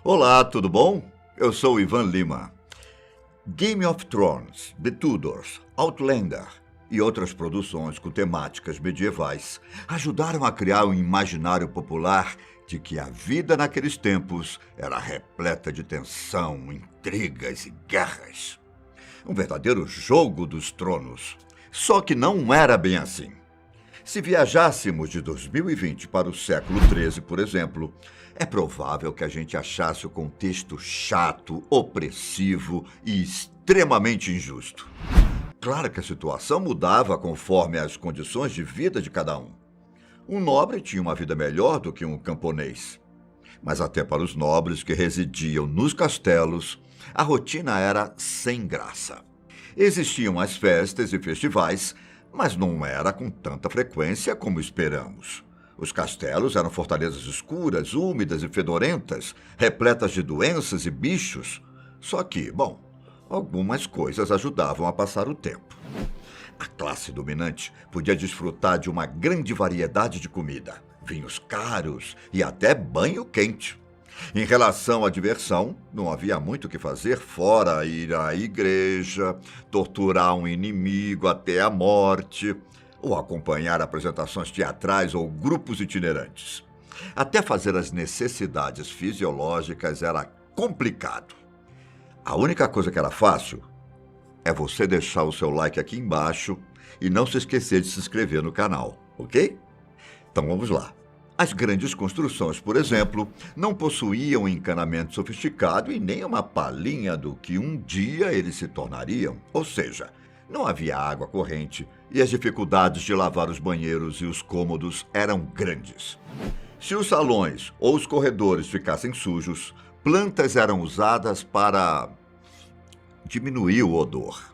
Olá, tudo bom? Eu sou Ivan Lima. Game of Thrones, The Tudors, Outlander e outras produções com temáticas medievais ajudaram a criar um imaginário popular de que a vida naqueles tempos era repleta de tensão, intrigas e guerras. Um verdadeiro jogo dos tronos. Só que não era bem assim. Se viajássemos de 2020 para o século XIII, por exemplo, é provável que a gente achasse o contexto chato, opressivo e extremamente injusto. Claro que a situação mudava conforme as condições de vida de cada um. Um nobre tinha uma vida melhor do que um camponês. Mas até para os nobres que residiam nos castelos, a rotina era sem graça. Existiam as festas e festivais, mas não era com tanta frequência como esperamos. Os castelos eram fortalezas escuras, úmidas e fedorentas, repletas de doenças e bichos. Só que, algumas coisas ajudavam a passar o tempo. A classe dominante podia desfrutar de uma grande variedade de comida, vinhos caros e até banho quente. Em relação à diversão, não havia muito o que fazer fora ir à igreja, torturar um inimigo até a morte, ou acompanhar apresentações teatrais ou grupos itinerantes. Até fazer as necessidades fisiológicas era complicado. A única coisa que era fácil é você deixar o seu like aqui embaixo e não se esquecer de se inscrever no canal, ok? Então vamos lá. As grandes construções, por exemplo, não possuíam encanamento sofisticado e nem uma palhinha do que um dia eles se tornariam. Ou seja, não havia água corrente e as dificuldades de lavar os banheiros e os cômodos eram grandes. Se os salões ou os corredores ficassem sujos, plantas eram usadas para diminuir o odor.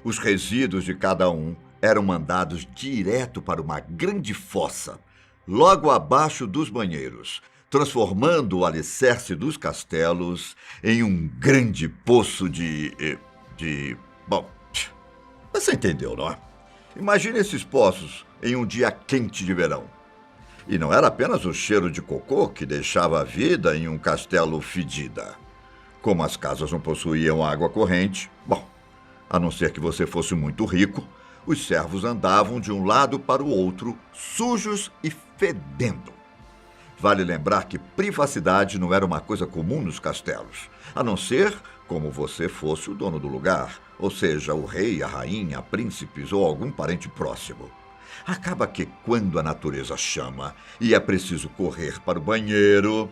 Os resíduos de cada um eram mandados direto para uma grande fossa, logo abaixo dos banheiros, transformando o alicerce dos castelos em um grande poço você entendeu, não é? Imagine esses poços em um dia quente de verão. E não era apenas o cheiro de cocô que deixava a vida em um castelo fedida. Como as casas não possuíam água corrente, a não ser que você fosse muito rico, os servos andavam de um lado para o outro, sujos e fedendo. Vale lembrar que privacidade não era uma coisa comum nos castelos, a não ser como você fosse o dono do lugar, ou seja, o rei, a rainha, príncipes ou algum parente próximo. Acaba que quando a natureza chama e é preciso correr para o banheiro,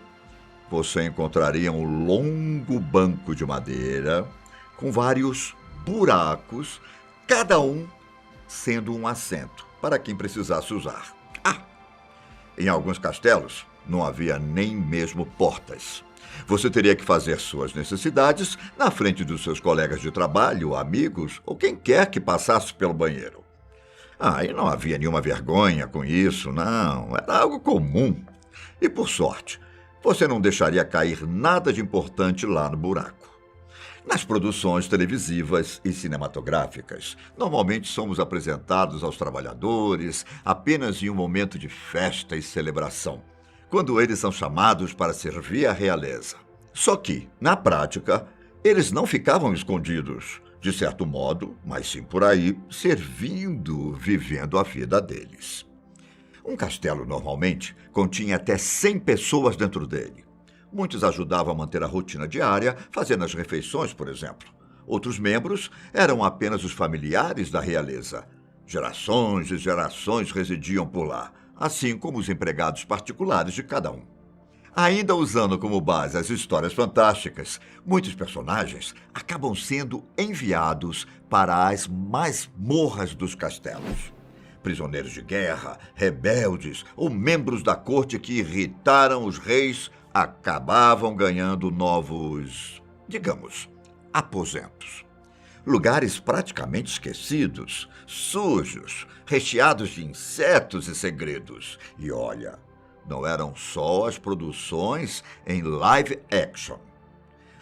você encontraria um longo banco de madeira com vários buracos, cada um sendo um assento para quem precisasse usar. Em alguns castelos não havia nem mesmo portas. Você teria que fazer suas necessidades na frente dos seus colegas de trabalho, amigos ou quem quer que passasse pelo banheiro. E não havia nenhuma vergonha com isso, não. Era algo comum. E, por sorte, você não deixaria cair nada de importante lá no buraco. Nas produções televisivas e cinematográficas, normalmente somos apresentados aos trabalhadores apenas em um momento de festa e celebração, quando eles são chamados para servir a realeza. Só que, na prática, eles não ficavam escondidos, de certo modo, mas sim por aí, servindo, vivendo a vida deles. Um castelo, normalmente, continha até 100 pessoas dentro dele. Muitos ajudavam a manter a rotina diária, fazendo as refeições, por exemplo. Outros membros eram apenas os familiares da realeza. Gerações e gerações residiam por lá, assim como os empregados particulares de cada um. Ainda usando como base as histórias fantásticas, muitos personagens acabam sendo enviados para as masmorras dos castelos. Prisioneiros de guerra, rebeldes ou membros da corte que irritaram os reis acabavam ganhando novos, aposentos. Lugares praticamente esquecidos, sujos, recheados de insetos e segredos. E olha, não eram só as produções em live action.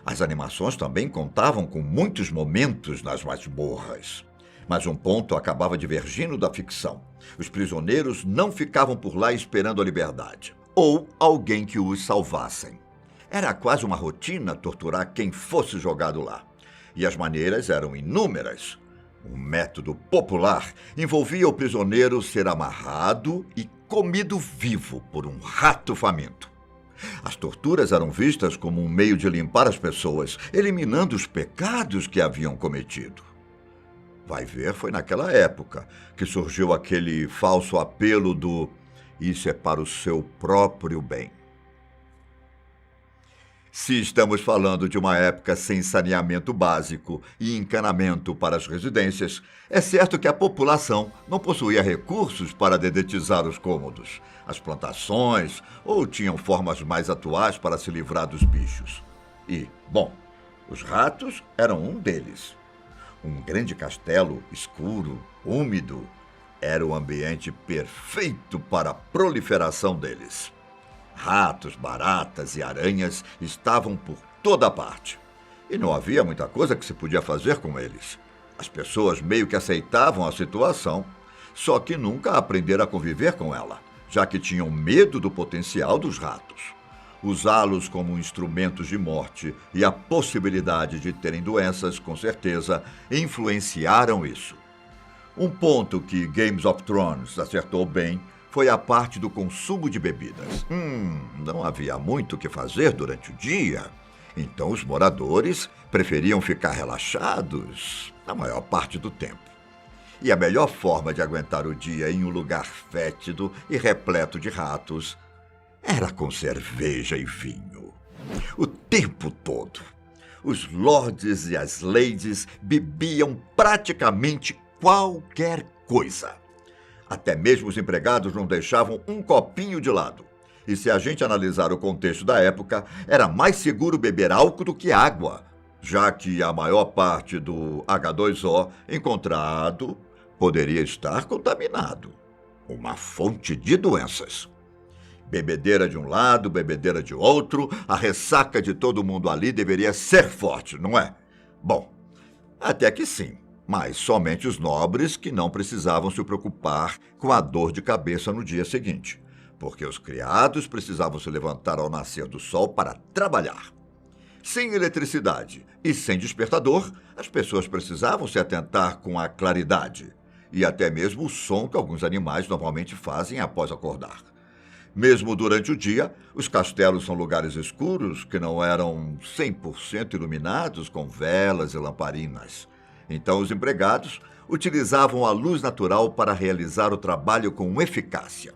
As animações também contavam com muitos momentos nas masmorras. Mas um ponto acabava divergindo da ficção. Os prisioneiros não ficavam por lá esperando a liberdade, ou alguém que os salvassem. Era quase uma rotina torturar quem fosse jogado lá. E as maneiras eram inúmeras. Um método popular envolvia o prisioneiro ser amarrado e comido vivo por um rato faminto. As torturas eram vistas como um meio de limpar as pessoas, eliminando os pecados que haviam cometido. Vai ver, foi naquela época que surgiu aquele falso apelo do "isso é para o seu próprio bem". Se estamos falando de uma época sem saneamento básico e encanamento para as residências, é certo que a população não possuía recursos para dedetizar os cômodos, as plantações, ou tinham formas mais atuais para se livrar dos bichos. E, bom, os ratos eram um deles. Um grande castelo escuro, úmido, era o ambiente perfeito para a proliferação deles. Ratos, baratas e aranhas estavam por toda parte. E não havia muita coisa que se podia fazer com eles. As pessoas meio que aceitavam a situação, só que nunca aprenderam a conviver com ela, já que tinham medo do potencial dos ratos. Usá-los como instrumentos de morte e a possibilidade de terem doenças, com certeza, influenciaram isso. Um ponto que Game of Thrones acertou bem foi a parte do consumo de bebidas. Não havia muito o que fazer durante o dia, então os moradores preferiam ficar relaxados na maior parte do tempo. E a melhor forma de aguentar o dia em um lugar fétido e repleto de ratos era com cerveja e vinho. O tempo todo. Os lords e as ladies bebiam praticamente qualquer coisa. Até mesmo os empregados não deixavam um copinho de lado. E se a gente analisar o contexto da época, era mais seguro beber álcool do que água, já que a maior parte do H2O encontrado poderia estar contaminado. Uma fonte de doenças. Bebedeira de um lado, bebedeira de outro, a ressaca de todo mundo ali deveria ser forte, não é? Bom, até que sim. Mas somente os nobres que não precisavam se preocupar com a dor de cabeça no dia seguinte, porque os criados precisavam se levantar ao nascer do sol para trabalhar. Sem eletricidade e sem despertador, as pessoas precisavam se atentar com a claridade e até mesmo o som que alguns animais normalmente fazem após acordar. Mesmo durante o dia, os castelos são lugares escuros que não eram 100% iluminados com velas e lamparinas. Então, os empregados utilizavam a luz natural para realizar o trabalho com eficácia.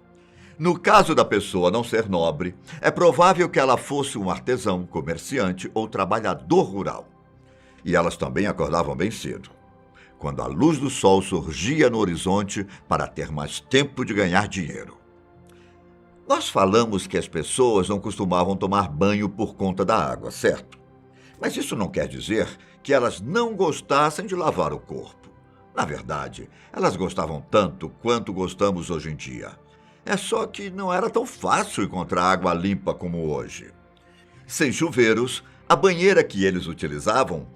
No caso da pessoa não ser nobre, é provável que ela fosse um artesão, comerciante ou trabalhador rural. E elas também acordavam bem cedo, quando a luz do sol surgia no horizonte para ter mais tempo de ganhar dinheiro. Nós falamos que as pessoas não costumavam tomar banho por conta da água, certo? Mas isso não quer dizer que elas não gostassem de lavar o corpo. Na verdade, elas gostavam tanto quanto gostamos hoje em dia. É só que não era tão fácil encontrar água limpa como hoje. Sem chuveiros, a banheira que eles utilizavam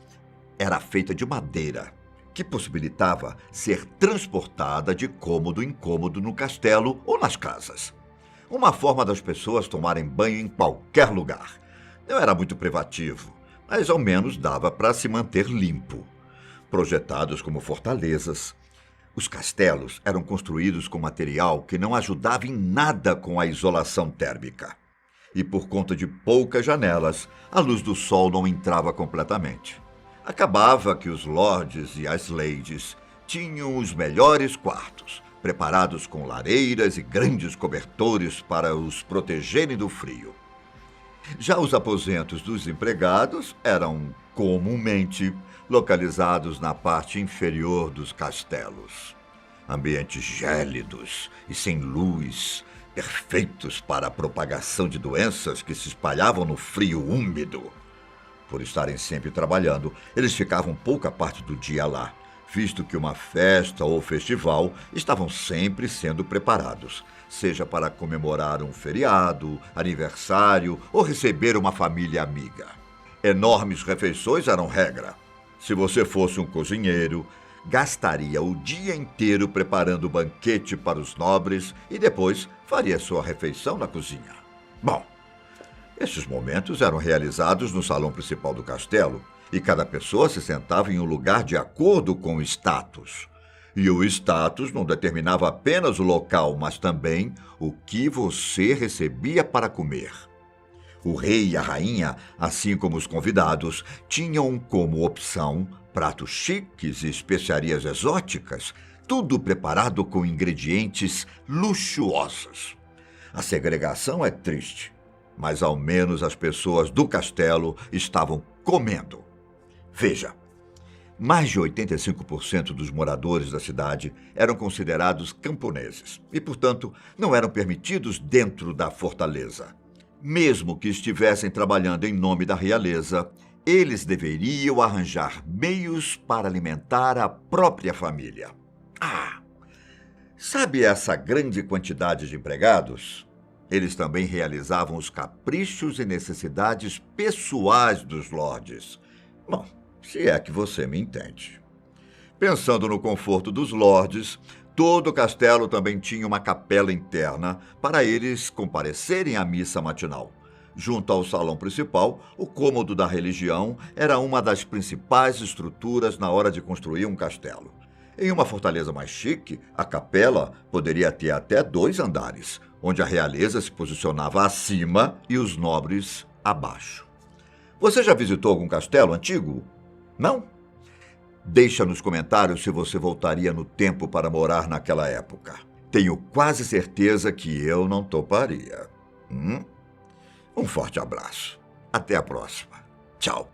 era feita de madeira, que possibilitava ser transportada de cômodo em cômodo no castelo ou nas casas. Uma forma das pessoas tomarem banho em qualquer lugar. Não era muito privativo, mas ao menos dava para se manter limpo. Projetados como fortalezas, os castelos eram construídos com material que não ajudava em nada com a isolação térmica. E por conta de poucas janelas, a luz do sol não entrava completamente. Acabava que os lords e as ladies tinham os melhores quartos, preparados com lareiras e grandes cobertores para os protegerem do frio. Já os aposentos dos empregados eram, comumente, localizados na parte inferior dos castelos. Ambientes gélidos e sem luz, perfeitos para a propagação de doenças que se espalhavam no frio úmido. Por estarem sempre trabalhando, eles ficavam pouca parte do dia lá, visto que uma festa ou festival estavam sempre sendo preparados, seja para comemorar um feriado, aniversário ou receber uma família amiga. Enormes refeições eram regra. Se você fosse um cozinheiro, gastaria o dia inteiro preparando o banquete para os nobres e depois faria sua refeição na cozinha. Bom, Esses momentos eram realizados no salão principal do castelo, e cada pessoa se sentava em um lugar de acordo com o status. E o status não determinava apenas o local, mas também o que você recebia para comer. O rei e a rainha, assim como os convidados, tinham como opção pratos chiques e especiarias exóticas, tudo preparado com ingredientes luxuosos. A segregação é triste, mas ao menos as pessoas do castelo estavam comendo. Veja, mais de 85% dos moradores da cidade eram considerados camponeses e, portanto, não eram permitidos dentro da fortaleza. Mesmo que estivessem trabalhando em nome da realeza, eles deveriam arranjar meios para alimentar a própria família. Sabe essa grande quantidade de empregados? Eles também realizavam os caprichos e necessidades pessoais dos lordes. Bom, se é que você me entende. Pensando no conforto dos lordes, todo o castelo também tinha uma capela interna para eles comparecerem à missa matinal. Junto ao salão principal, o cômodo da religião era uma das principais estruturas na hora de construir um castelo. Em uma fortaleza mais chique, a capela poderia ter até 2 andares, onde a realeza se posicionava acima e os nobres abaixo. Você já visitou algum castelo antigo? Não? Deixa nos comentários se você voltaria no tempo para morar naquela época. Tenho quase certeza que eu não toparia. Um forte abraço. Até a próxima. Tchau.